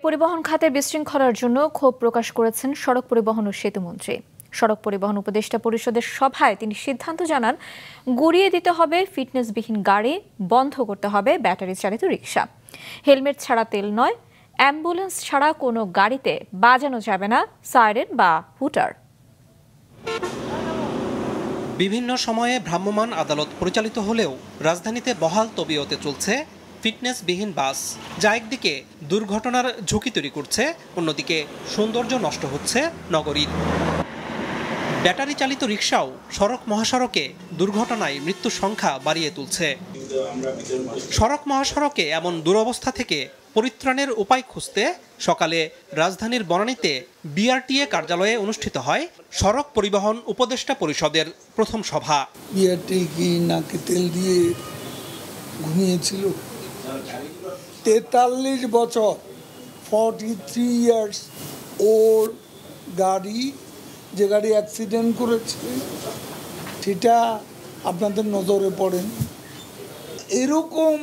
পরিবহন খাতে বিশৃঙ্খলার জন্য ক্ষোভ প্রকাশ করেছেন সড়ক পরিবহন ও সেতুমন্ত্রী। সড়ক পরিবহন উপদেষ্টা পরিষদের সভায় তিনি সিদ্ধান্ত জানান, গুড়িয়ে দিতে হবে ফিটনেসবিহীন গাড়ি, বন্ধ করতে হবে ব্যাটারি চালিত রিকশা। হেলমেট ছাড়া তেল নয়, অ্যাম্বুলেন্স ছাড়া কোনো গাড়িতে বাজানো যাবে না সাইরেন বা হুটার। বিভিন্ন সময়ে ভ্রাম্যমাণ আদালত পরিচালিত হলেও রাজধানীতে বহাল তবিয়তে চলছে ফিটনেসবিহীন বাস, যা একদিকে দুর্ঘটনার ঝুঁকি তৈরি করছে, অন্যদিকে সৌন্দর্য নষ্ট হচ্ছে নগরীর। ব্যাটারি চালিত রিকশাও সড়ক মহাসড়কে দুর্ঘটনায় মৃত্যুর সংখ্যা বাড়িয়ে তুলছে। সড়ক মহাসড়কে এমন দুরবস্থা থেকে পরিত্রাণের উপায় খুঁজতে সকালে রাজধানীর বনানীতে বিআরটিএ কার্যালয়ে অনুষ্ঠিত হয় সড়ক পরিবহন উপদেষ্টা পরিষদের প্রথম সভা। বিআরটিএ কি নাকে তেল দিয়ে ঘুমিয়েছিল? 43 বছর 43 ইয়ার্স ওল্ড গাড়ি, যে গাড়ি অ্যাক্সিডেন্ট করেছে সেটা আপনাদের নজরে পড়েন। এরকম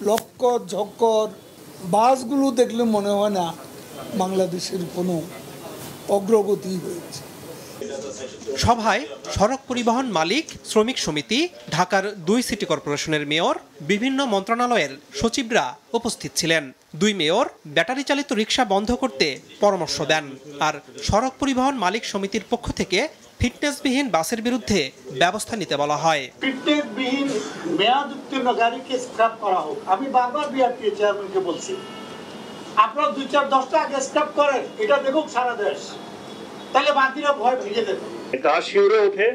লক্কর ঝক্কর বাসগুলো দেখলে মনে হয় না বাংলাদেশের কোনো অগ্রগতি হয়েছে। সভায় সড়ক পরিবহন মালিক শ্রমিক সমিতি, ঢাকার 2 সিটি কর্পোরেশনের মেয়র, বিভিন্ন মন্ত্রণালয়ের সচিবরা উপস্থিত ছিলেন। 2 মেয়র ব্যাটারি চালিত রিকশা বন্ধ করতে পরামর্শ দেন, আর সড়ক পরিবহন মালিক সমিতির পক্ষ থেকে ফিটনেসবিহীন বাসের বিরুদ্ধে ব্যবস্থা নিতে বলা হয়। ফিটনেসবিহীন মেয়াদ উত্তীর্ণ গাড়িকে স্ক্র্যাপ করা হোক। আমি বারবার বিআরটিএ চেয়ারম্যানকে বলছি, আপনারা 2-4-10টা আগে স্ক্র্যাপ করেন, এটা দেখুক সারা দেশ, তাহলে বাকিরা ভয় ভেঙে দেবে। গা শিউরে ওঠে,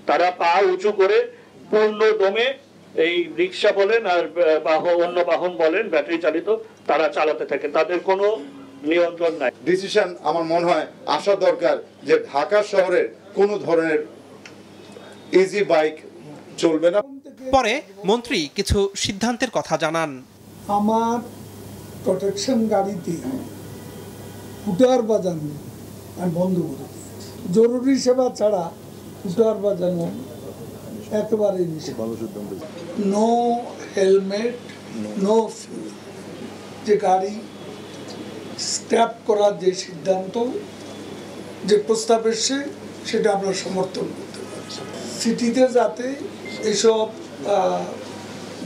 তারা পা উঁচু করে পূর্ণ দমে এই রিক্সা বলেন আর অন্য বাহন বলেন ব্যাটারি চালিত তারা চালাতে থাকে, তাদের কোনো নিয়ন্ত্রণ নাই। ডিসিশন আমার মনে হয় আসা দরকার যে ঢাকা শহরে কোনো ধরনের ইজি বাইক চলবে না। পরে মন্ত্রী কিছু সিদ্ধান্তের কথা জানান। আমার প্রোটেকশন গাড়িতে হুটার বাজানো আমি বন্ধ করে দিই। জরুরি সেবা ছাড়া হুটার বাজানো একেবারে নিষেধ। No helmet, no fuel. যে গাড়ি স্ক্র্যাপ করার যে সিদ্ধান্ত, যে প্রস্তাব এসছে, সেটা আমরা সমর্থন করতে পারি। সিটিতে যাতে এসব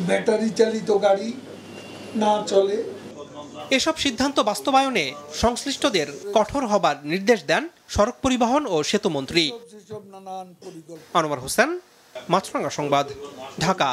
ব্যাটারি চালিত গাড়ি না চলে। এসব সিদ্ধান্ত বাস্তবায়নে সংশ্লিষ্টদের কঠোর হবার নির্দেশ দেন সড়ক পরিবহন ও সেতুমন্ত্রী। আনোয়ার হোসেন, মাছরাঙা সংবাদ, ঢাকা।